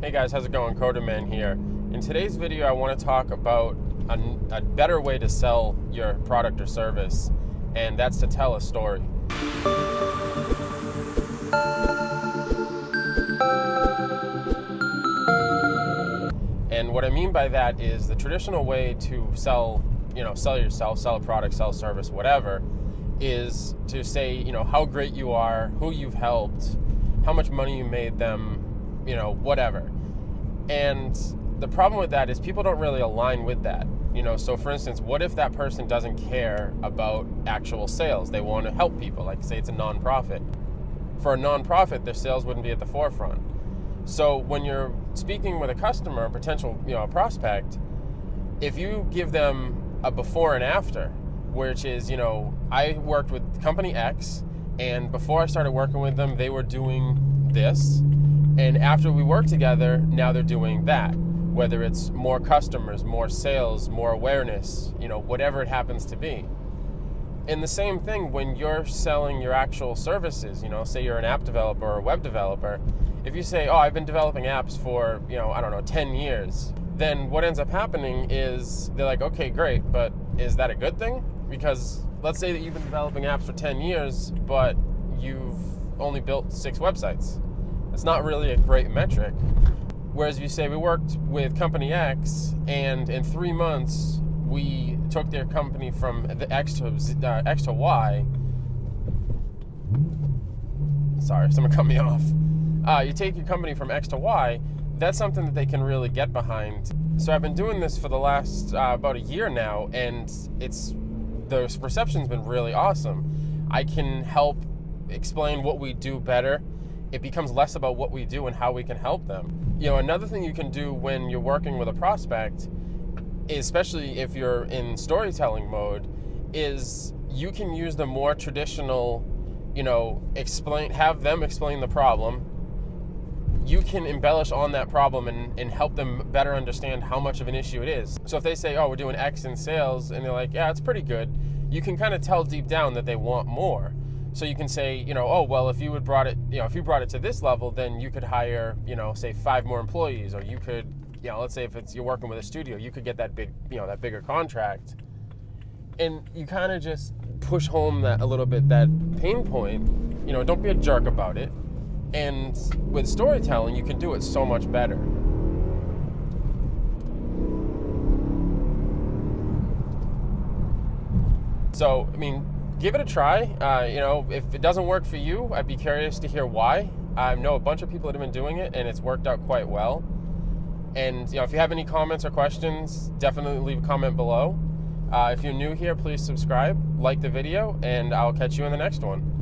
Hey guys, how's it going? CoderMan here. In today's video, I want to talk about a better way to sell your product or service, and that's to tell a story. And what I mean by that is the traditional way to sell yourself, sell a product, sell a service, whatever, is to say, how great you are, who you've helped, how much money you made them, whatever. And the problem with that is people don't really align with that. So for instance, what if that person doesn't care about actual sales? They want to help people, like say it's a nonprofit. For a nonprofit, their sales wouldn't be at the forefront. So when you're speaking with a customer, a potential prospect, if you give them a before and after, which is, I worked with company X, and before I started working with them, they were doing this, and after we worked together, now they're doing that. Whether it's more customers, more sales, more awareness, whatever it happens to be. And the same thing when you're selling your actual services, say you're an app developer or a web developer. If you say, oh, I've been developing apps for, 10 years, then what ends up happening is they're like, okay, great, but is that a good thing? Because let's say that you've been developing apps for 10 years, but you've only built 6 websites. It's not really a great metric. Whereas if you say we worked with company X, and in 3 months we took their company from the X to Y. Sorry, someone cut me off. You take your company from X to Y. That's something that they can really get behind. So I've been doing this for the last about a year now, and the reception's been really awesome. I can help explain what we do better. It becomes less about what we do and how we can help them. Another thing you can do when you're working with a prospect, especially if you're in storytelling mode, is you can use the more traditional, have them explain the problem. You can embellish on that problem and help them better understand how much of an issue it is. So if they say, oh, we're doing X in sales, and they're like, yeah, it's pretty good, you can kind of tell deep down that they want more. So you can say, oh, well, if you brought it to this level, then you could hire, say 5 more employees, or you could, let's say if you're working with a studio, you could get that bigger contract. And you kind of just push home that pain point. Don't be a jerk about it. And with storytelling, you can do it so much better. So, give it a try. If it doesn't work for you, I'd be curious to hear why. I know a bunch of people that have been doing it, and it's worked out quite well. And if you have any comments or questions, definitely leave a comment below. If you're new here, please subscribe, like the video, and I'll catch you in the next one.